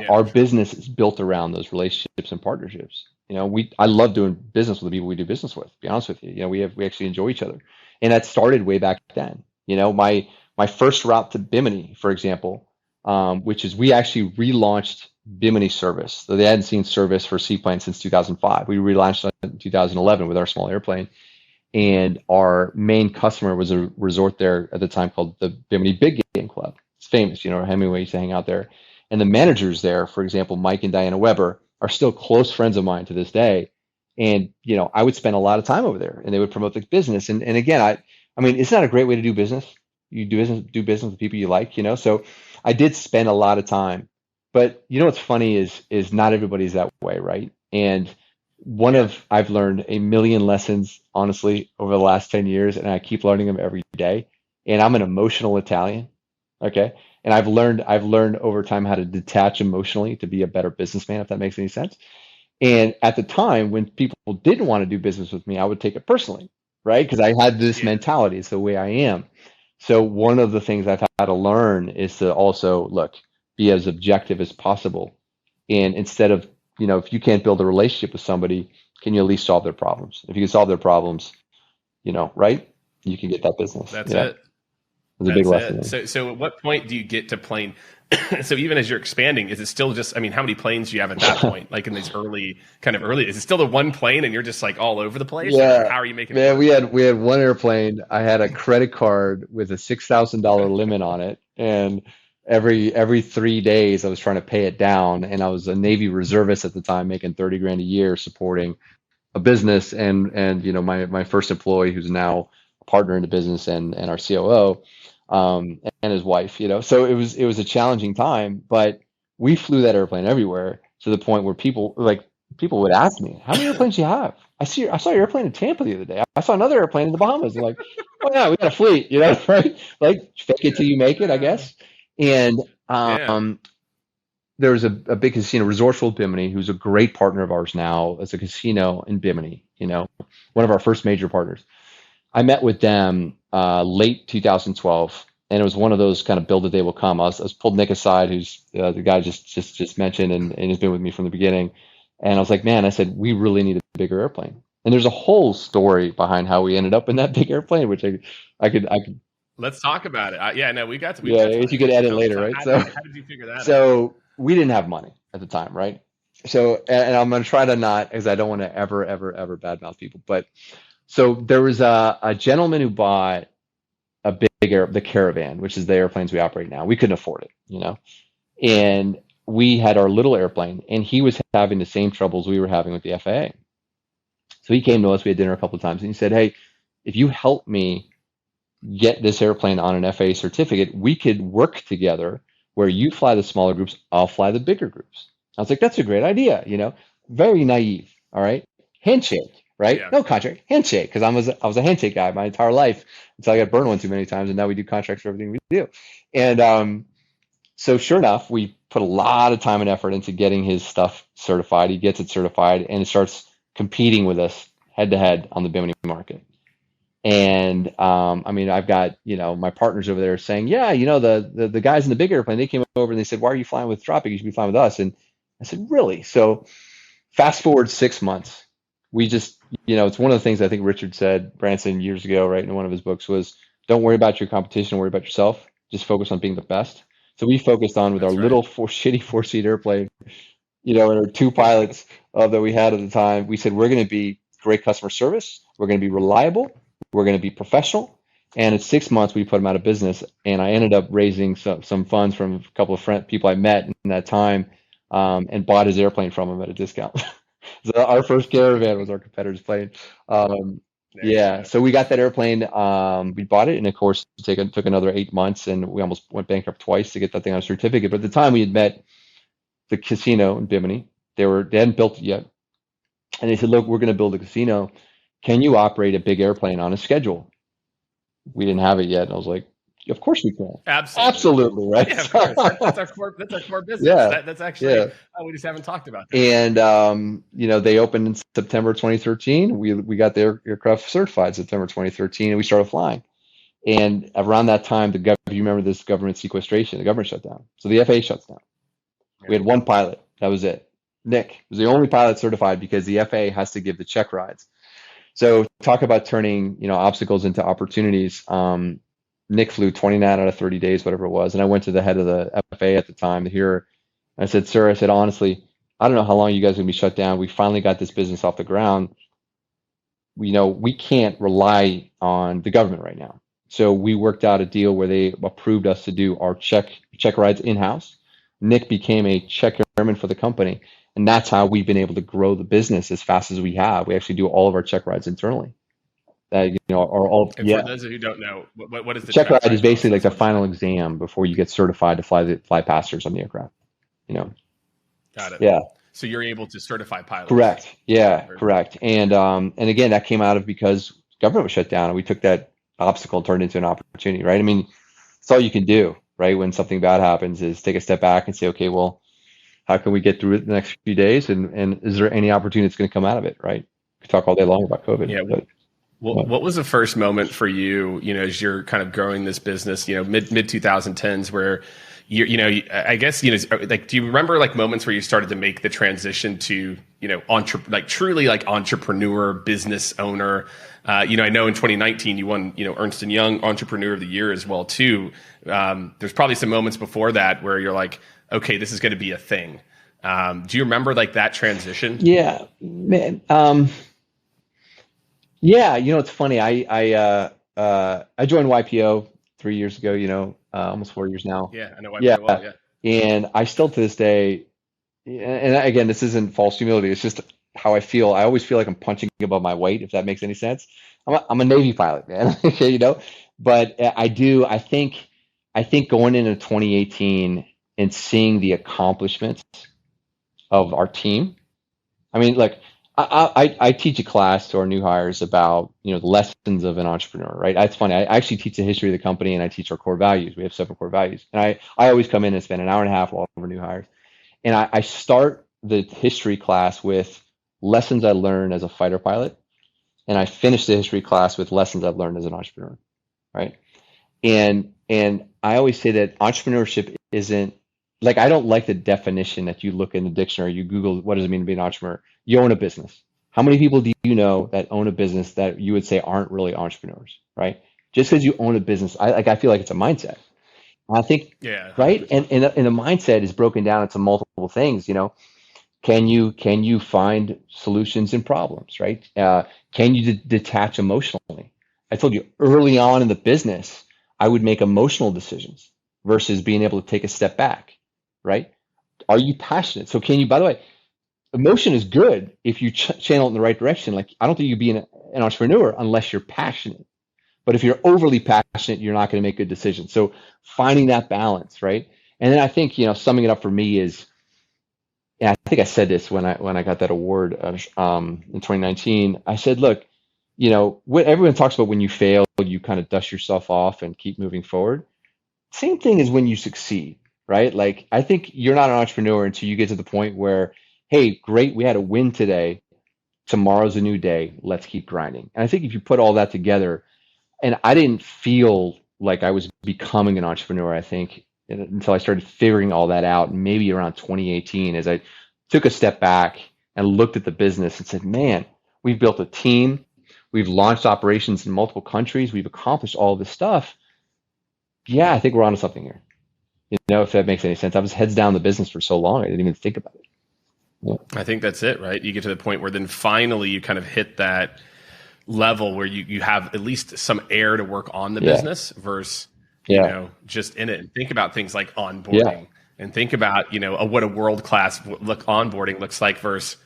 our business is built around those relationships and partnerships. I love doing business with the people we do business with, to be honest with you. We actually enjoy each other. And that started way back then. My first route to Bimini, for example, which is we actually relaunched Bimini service. So they hadn't seen service for seaplanes since 2005. We relaunched it in 2011 with our small airplane. And our main customer was a resort there at the time called the Bimini Big Game Club. It's famous, Hemingway used to hang out there. And the managers there, for example, Mike and Diana Weber, are still close friends of mine to this day. And, I would spend a lot of time over there and they would promote the business. And again, it's not a great way to do business. You do business with people you like, so I did spend a lot of time. But what's funny is not everybody's that way, right? And I've learned a million lessons, honestly, over the last 10 years, and I keep learning them every day. And I'm an emotional Italian, okay? And I've learned over time how to detach emotionally to be a better businessman, if that makes any sense. And at the time when people didn't want to do business with me, I would take it personally, right? Because I had this mentality. It's the way I am. So one of the things I've had to learn is to also be as objective as possible. And instead of, if you can't build a relationship with somebody, can you at least solve their problems? If you can solve their problems, right, you can get that business. That's it. It's a big lesson. So at what point do you get to plane? So even as you're expanding, is it still just, how many planes do you have at that point? Like in these early, is it still the one plane and you're just like all over the place? Yeah. Or how are you making it work? We had one airplane. I had a credit card with a $6,000 limit on it. And every 3 days I was trying to pay it down. And I was a Navy reservist at the time, making 30 grand a year, supporting a business and my first employee, who's now a partner in the business, and our COO. And his wife, so it was a challenging time, but we flew that airplane everywhere, to the point where people would ask me, how many airplanes do you have? I saw your airplane in Tampa the other day. I saw another airplane in the Bahamas. I'm like, oh yeah, we got a fleet, right? Like, fake it till you make it, I guess. And there was a big casino, Resortful Bimini, who's a great partner of ours now. It's a casino in Bimini, one of our first major partners. I met with them late 2012, and it was one of those kind of build it, they will come. I was pulled Nick aside, who's the guy just mentioned, and has been with me from the beginning. And I was like, man, I said, we really need a bigger airplane. And there's a whole story behind how we ended up in that big airplane, which I could. Let's talk about it. We got to. You could edit later, right? How did you figure that out? So we didn't have money at the time, right? So, and I'm going to try to not, because I don't want to ever badmouth people, but. So there was a gentleman who bought the Caravan, which is the airplanes we operate now. We couldn't afford it, and we had our little airplane, and he was having the same troubles we were having with the FAA. So he came to us. We had dinner a couple of times, and he said, "Hey, if you help me get this airplane on an FAA certificate, we could work together where you fly the smaller groups, I'll fly the bigger groups." I was like, "That's a great idea," very naive. All right, handshake. Right? Yeah. No contract, handshake, because I was a handshake guy my entire life until I got burned one too many times, and now we do contracts for everything we do. And so sure enough, we put a lot of time and effort into getting his stuff certified. He gets it certified, and it starts competing with us head to head on the Bimini market. And I've got my partners over there saying, yeah, the guys in the big airplane, they came over and they said, why are you flying with Tropic? You should be flying with us. And I said, really? So fast forward 6 months. We just, it's one of the things I think Richard said, Branson, years ago, right, in one of his books, was don't worry about your competition, worry about yourself. Just focus on being the best. So we focused on with our little shitty 4-seat airplane, and our 2 pilots that we had at the time. We said, we're going to be great customer service. We're going to be reliable. We're going to be professional. And in 6 months, we put them out of business. And I ended up raising some funds from a couple of people I met in that time, and bought his airplane from him at a discount. So our first Caravan was our competitor's plane. So we got that airplane. We bought it, and of course, it took another 8 months, and we almost went bankrupt twice to get that thing on a certificate. But at the time, we had met the casino in Bimini, They hadn't built it yet. And they said, look, we're going to build a casino. Can you operate a big airplane on a schedule? We didn't have it yet. And I was like, of course we can. Absolutely, right? Yeah, of course. That's our core business. Yeah. That's actually, we just haven't talked about that. And, they opened in September 2013. We got the aircraft certified September 2013, and we started flying. And around that time, you remember this government sequestration, the government shut down. So the FAA shuts down. We had one pilot. That was it. Nick was the only pilot certified because the FAA has to give the check rides. So talk about turning, obstacles into opportunities. Nick flew 29 out of 30 days, whatever it was. And I went to the head of the FAA at the time to hear. I said, sir, honestly, I don't know how long you guys are going to be shut down. We finally got this business off the ground. We can't rely on the government right now. So we worked out a deal where they approved us to do our check rides in-house. Nick became a check airman for the company. And that's how we've been able to grow the business as fast as we have. We actually do all of our check rides internally. For those who don't know, what is the check ride is basically like the final exam before you get certified to fly passengers on the aircraft. Got it. Yeah. So you're able to certify pilots. Correct. Yeah, correct. And again, that came out of because government was shut down, and we took that obstacle and turned it into an opportunity, right? I mean, it's all you can do, right? When something bad happens, is take a step back and say, okay, well, how can we get through it the next few days? And is there any opportunity that's going to come out of it, right? We could talk all day long about COVID. Yeah. What was the first moment for you, as you're kind of growing this business, mid 2010s where I guess, like, do you remember like moments where you started to make the transition to, truly like entrepreneur, business owner? I know in 2019 you won, Ernst & Young Entrepreneur of the Year as well too. There's probably some moments before that where you're like, okay, this is going to be a thing. Do you remember like that transition? Yeah, man. Yeah, it's funny. I joined YPO 3 years ago. Almost 4 years now. Yeah, I know YPO well. Yeah, and I still to this day, and again, this isn't false humility. It's just how I feel. I always feel like I'm punching above my weight, if that makes any sense. I'm a Navy pilot, man. But I do. I think going into 2018 and seeing the accomplishments of our team. I mean, like I teach a class to our new hires about the lessons of an entrepreneur, right? It's funny. I actually teach the history of the company, and I teach our core values. We have 7 core values, and I always come in and spend an hour and a half with all of our new hires, and I start the history class with lessons I learned as a fighter pilot, and I finish the history class with lessons I've learned as an entrepreneur, right? And I always say that entrepreneurship isn't like, I don't like the definition that you look in the dictionary, you Google, what does it mean to be an entrepreneur? You own a business. How many people do you know that own a business that you would say aren't really entrepreneurs, right? Just because you own a business, I feel like it's a mindset. I think, right? And the mindset is broken down into multiple things, Can you find solutions in problems, right? Can you detach emotionally? I told you early on in the business, I would make emotional decisions versus being able to take a step back, right? Are you passionate? So can you, by the way, emotion is good if you channel it in the right direction. Like, I don't think you'd be an entrepreneur unless you're passionate. But if you're overly passionate, you're not going to make good decisions. So finding that balance, right? And then I think, summing it up for me is, and I think I said this when I got that award in 2019. I said, look, what everyone talks about when you fail, you kind of dust yourself off and keep moving forward. Same thing as when you succeed, right? Like, I think you're not an entrepreneur until you get to the point where, hey, great, we had a win today. Tomorrow's a new day. Let's keep grinding. And I think if you put all that together, and I didn't feel like I was becoming an entrepreneur, I think, until I started figuring all that out, maybe around 2018, as I took a step back and looked at the business and said, man, we've built a team. We've launched operations in multiple countries. We've accomplished all this stuff. Yeah, I think we're onto something here. If that makes any sense. I was heads down the business for so long, I didn't even think about it. Yeah. I think that's it, right? You get to the point where then finally you kind of hit that level where you have at least some air to work on the business versus, just in it. And think about things like onboarding and think about, what a world-class onboarding looks like versus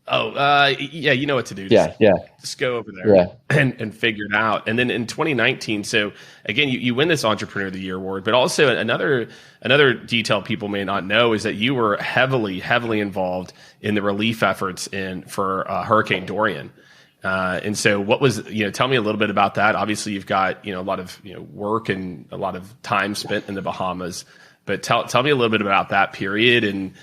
Oh, yeah, you know what to do. Yeah, yeah, Just go over there and figure it out. And then in 2019, so again, you win this Entrepreneur of the Year award, but also another detail people may not know is that you were heavily involved in the relief efforts for Hurricane Dorian. And so what was, tell me a little bit about that. Obviously you've got, a lot of, work and a lot of time spent in the Bahamas, but tell me a little bit about that period and,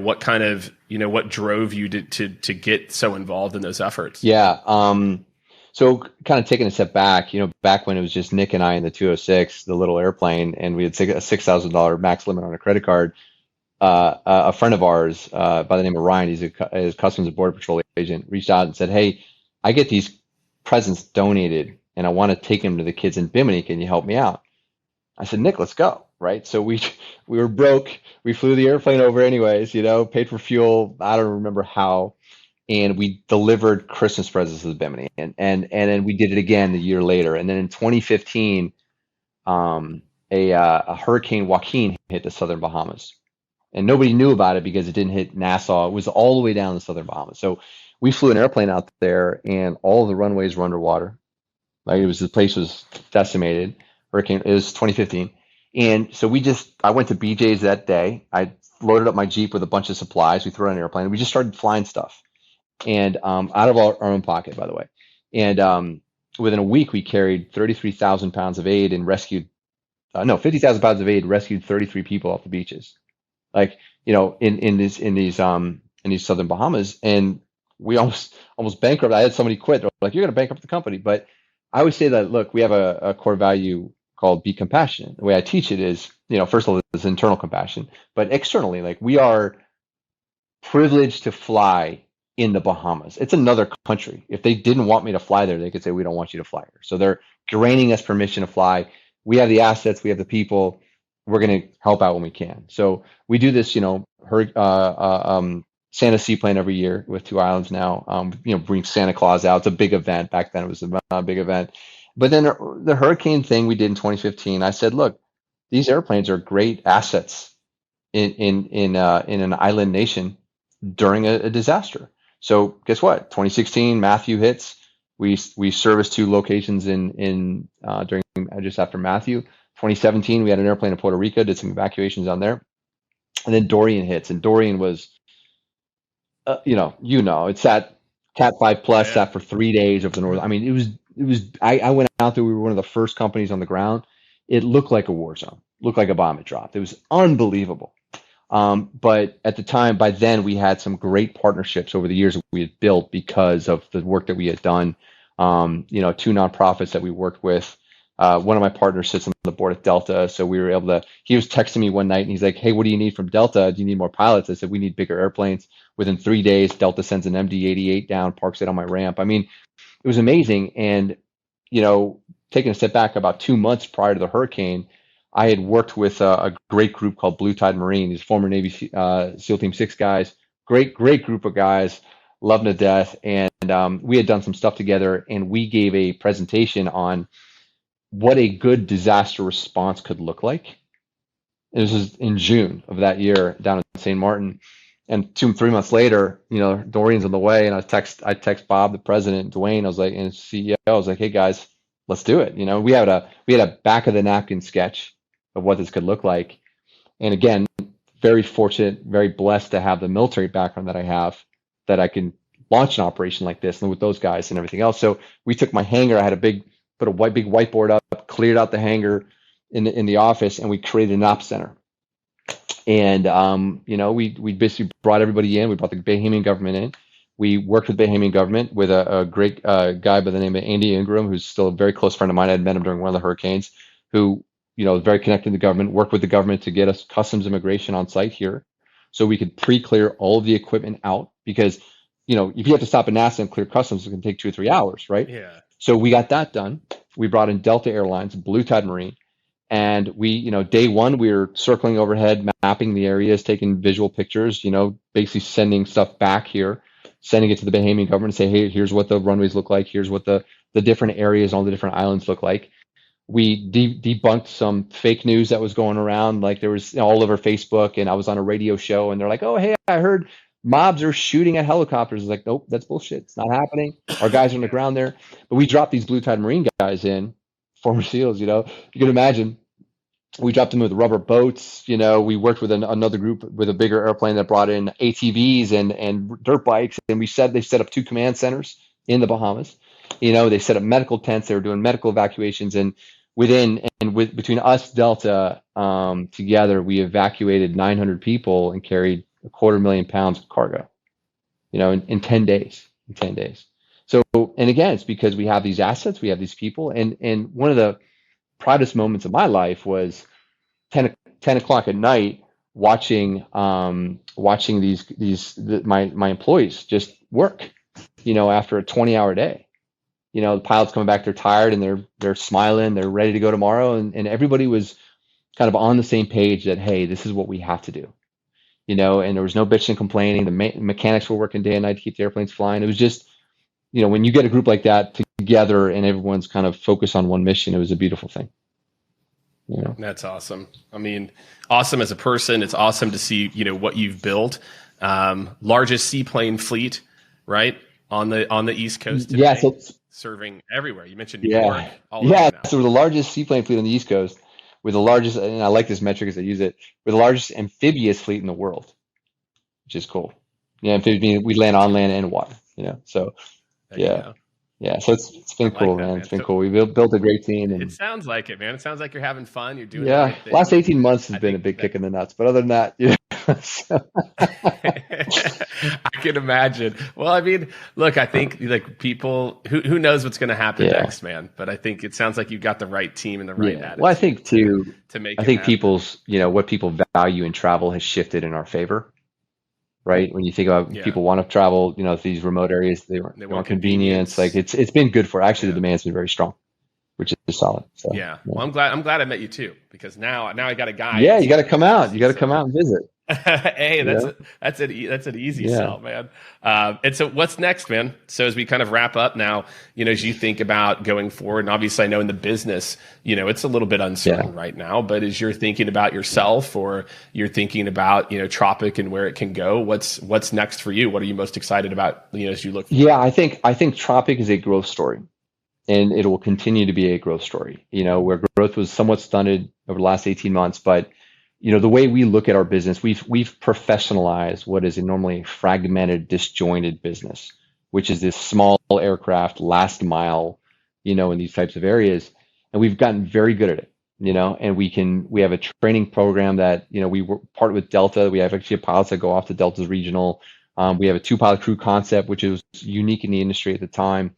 what kind of, what drove you to get so involved in those efforts? Yeah. So kind of taking a step back, back when it was just Nick and I in the 206, the little airplane, and we had a $6,000 max limit on a credit card. A friend of ours, by the name of Ryan, he's a Customs and Border Patrol agent, reached out and said, "Hey, I get these presents donated and I want to take them to the kids in Bimini. Can you help me out?" I said, "Nick, let's go." Right. So we were broke. We flew the airplane over anyways, paid for fuel. I don't remember how. And we delivered Christmas presents to the Bimini. And then we did it again a year later. And then in 2015, a Hurricane Joaquin hit the southern Bahamas. And nobody knew about it because it didn't hit Nassau. It was all the way down the southern Bahamas. So we flew an airplane out there and all the runways were underwater. Like the place was decimated. It was 2015. And so I went to BJ's that day. I loaded up my Jeep with a bunch of supplies. We threw it on an airplane. And we just started flying stuff. And out of our own pocket, by the way. And within a week, we carried 33,000 pounds of aid and rescued, 50,000 pounds of aid, rescued 33 people off the beaches. Like, in these southern Bahamas. And we almost bankrupt. I had somebody quit. They're like, "You're going to bankrupt the company." But I always say that, look, we have a core value called be compassionate. The way I teach it is, first of all, it's internal compassion, but externally, like we are privileged to fly in the Bahamas. It's another country. If they didn't want me to fly there, they could say, "We don't want you to fly here." So they're granting us permission to fly. We have the assets, we have the people. We're going to help out when we can. So we do this, Santa seaplane every year with 2 islands now. Bring Santa Claus out. It's a big event. Back then it was a big event. But then the hurricane thing we did in 2015, I said, look, these airplanes are great assets in an island nation during a disaster. So guess what? 2016, Matthew hits. We serviced 2 locations during just after Matthew. 2017, we had an airplane in Puerto Rico, did some evacuations on there. And then Dorian hits. And Dorian was, it's that Cat 5 Plus sat for 3 days over the north. I mean, it was, I went out there. We were one of the first companies on the ground. It looked like a war zone, looked like a bomb had dropped. It was unbelievable. But at the time, by then, we had some great partnerships over the years that we had built because of the work that we had done. 2 nonprofits that we worked with. One of my partners sits on the board at Delta, so we were able to. He was texting me one night, and he's like, "Hey, what do you need from Delta? Do you need more pilots?" I said, "We need bigger airplanes." Within 3 days, Delta sends an MD-88 down, parks it on my ramp. I mean, it was amazing. And taking a step back, about 2 months prior to the hurricane, I had worked with a great group called Blue Tide Marine. These former Navy SEAL Team 6 guys, great group of guys, love them to death. And we had done some stuff together, and we gave a presentation on what a good disaster response could look like. And this was in June of that year down in St. Martin. And 3 months later, Dorian's on the way, and I text Bob, the president, Dwayne. I was like, and CEO, I was like, "Hey guys, let's do it." We had a back of the napkin sketch of what this could look like. And again, very fortunate, very blessed to have the military background that I have, that I can launch an operation like this and with those guys and everything else. So we took my hangar. I had put a big whiteboard up, cleared out the hangar in the office, and we created an ops center. And we basically brought everybody in. We brought the Bahamian government in. We worked with the Bahamian government with a great guy by the name of Andy Ingram, who's still a very close friend of mine. I had met him during one of the hurricanes, who very connected to the government, worked with the government to get us customs immigration on site here, so we could pre-clear all of the equipment out. Because if you have to stop at NASA and clear customs, it can take 2 or 3 hours, right? Yeah. So we got that done. We brought in Delta Airlines, Blue Tide Marine. And we, day one, we were circling overhead, mapping the areas, taking visual pictures, basically sending stuff back here, sending it to the Bahamian government and say, "Hey, here's what the runways look like. Here's what the different areas on the different islands look like." We debunked some fake news that was going around. Like there was all over Facebook, and I was on a radio show, and they're like, "Oh, hey, I heard Mobs are shooting at helicopters. It's like, nope, that's bullshit. It's not happening. Our guys are on the ground there. But we dropped these blue tide Marine guys in, former SEALs, you can imagine. We dropped them with rubber boats. We worked with another group with a bigger airplane that brought in ATVs and dirt bikes. And they set up 2 command centers in the Bahamas. They set up medical tents. They were doing medical evacuations. And between us, Delta, together, we evacuated 900 people and carried 250,000 pounds of cargo, in 10 days. So, and again, it's because we have these assets, we have these people. And one of the proudest moments of my life was 10 o'clock at night watching my employees just work, after a 20-hour day. The pilots coming back, they're tired and they're smiling, they're ready to go tomorrow. And everybody was kind of on the same page that, hey, this is what we have to do. And there was no bitching and complaining. The mechanics were working day and night to keep the airplanes flying. It was just, when you get a group like that together and everyone's kind of focused on one mission, it was a beautiful thing. That's awesome. I mean, awesome as a person. It's awesome to see, what you've built. Largest seaplane fleet, right? On the East Coast today, yeah, serving everywhere. You mentioned New York. So we're the largest seaplane fleet on the East Coast, with the largest, and I like this metric because I use it, we're the largest amphibious fleet in the world, which is cool. Yeah, amphibious, we land on land and water, so so it's been cool, man. It's been cool. We built a great team. And it sounds like it, man. It sounds like you're having fun. You're doing the right thing. Last 18 months has been a big kick in the nuts, but other than that, I can imagine. Well, I mean, look, I think like people who knows what's going to happen next, man. But I think it sounds like you've got the right team and the right attitude. Well, I think too. To make. I think people's, what people value in travel has shifted in our favor. Right. When you think about people want to travel, these remote areas, they want convenience. Like it's been good for. Actually, the demand's been very strong, which is solid. So, Well, I'm glad I met you too, because now I got a guy. Yeah, you got to come out. You got to come out and visit. Hey, that's an easy sell, man. And so what's next, man? So as we kind of wrap up now, as you think about going forward, and obviously I know in the business, it's a little bit uncertain right now, but as you're thinking about yourself, or you're thinking about, Tropic and where it can go, what's next for you? What are you most excited about, as you look forward? Yeah, I think Tropic is a growth story, and it will continue to be a growth story, where growth was somewhat stunted over the last 18 months, but the way we look at our business, we've professionalized what is a normally fragmented, disjointed business, which is this small aircraft, last mile, in these types of areas. And we've gotten very good at it, and we have a training program that, we partner with Delta. We have actually pilots that go off to Delta's regional. We have a 2-pilot crew concept, which is unique in the industry at the time.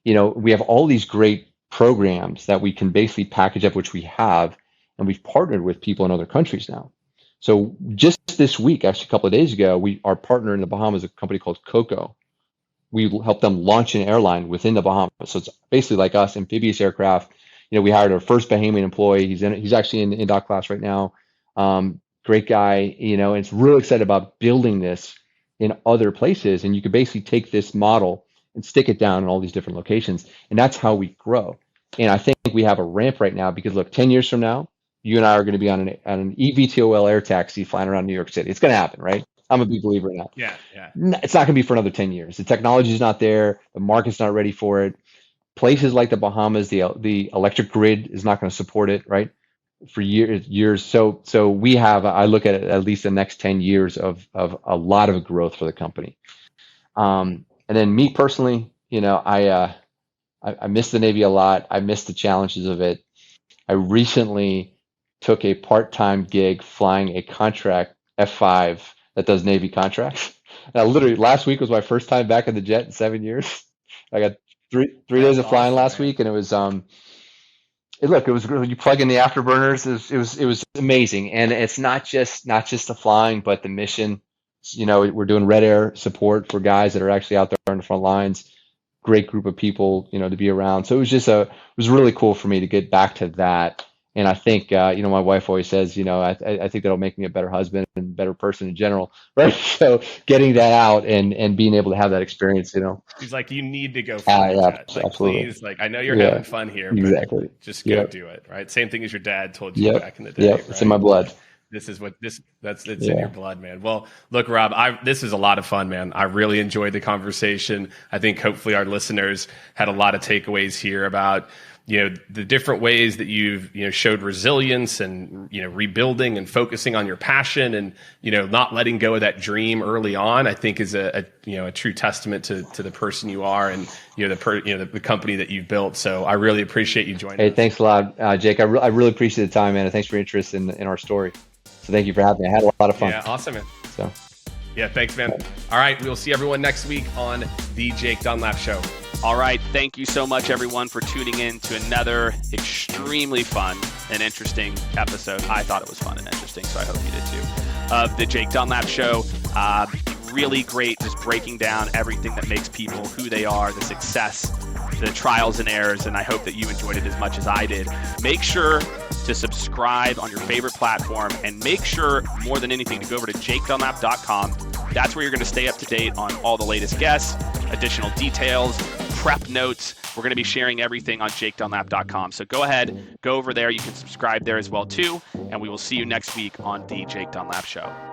We have all these great programs that we can basically package up, which we have. And we've partnered with people in other countries now. So just this week, actually a couple of days ago, our partner in the Bahamas, a company called Coco. We helped them launch an airline within the Bahamas. So it's basically like us, amphibious aircraft. We hired our first Bahamian employee. He's actually in doc class right now. Great guy, and it's really excited about building this in other places. And you could basically take this model and stick it down in all these different locations. And that's how we grow. And I think we have a ramp right now because look, 10 years from now, you and I are going to be on an eVTOL air taxi flying around New York City. It's going to happen, right? I'm a big believer in that. Yeah. It's not going to be for another 10 years. The technology is not there. The market's not ready for it. Places like the Bahamas, the electric grid is not going to support it, right? For years. So we have, I look at least the next 10 years of a lot of growth for the company. And then me personally, I miss the Navy a lot. I miss the challenges of it. I recently took a part-time gig flying a contract F5 that does Navy contracts. And I literally, last week was my first time back in the jet in 7 years. I got three days of flying last week, and it was it was you plug in the afterburners. It was amazing, and it's not just the flying, but the mission. We're doing red air support for guys that are actually out there on the front lines. Great group of people, to be around. So it was really cool for me to get back to that. And I think, my wife always says, I think that'll make me a better husband and better person in general, right? So getting that out and being able to have that experience, She's like, you need to go fly that. Like, absolutely. Please, I know you're having fun here, but exactly. Just go do it, right? Same thing as your dad told you back in the day. Yeah, right? It's in my blood. This is what it's in your blood, man. Well, look, Rob, this is a lot of fun, man. I really enjoyed the conversation. I think hopefully our listeners had a lot of takeaways here about, the different ways that you've, showed resilience and, rebuilding and focusing on your passion and, not letting go of that dream early on, I think is a true testament to the person you are and, the company that you've built. So I really appreciate you joining us. Hey, thanks a lot, Jake. I really appreciate the time, man. And thanks for your interest in our story. So thank you for having me. I had a lot of fun. Yeah, awesome, man. So, yeah, thanks, man. All right, we'll see everyone next week on the Jake Dunlap Show. All right, thank you so much, everyone, for tuning in to another extremely fun and interesting episode. I thought it was fun and interesting, so I hope you did too, of the Jake Dunlap Show. Really great, just breaking down everything that makes people who they are, the success, the trials and errors, and I hope that you enjoyed it as much as I did. Make sure to subscribe on your favorite platform, and make sure, more than anything, to go over to jakedunlap.com. That's where you're going to stay up to date on all the latest guests, additional details, prep notes. We're going to be sharing everything on jakedunlap.com. So go ahead, go over there. You can subscribe there as well too, and we will see you next week on the Jake Dunlap Show.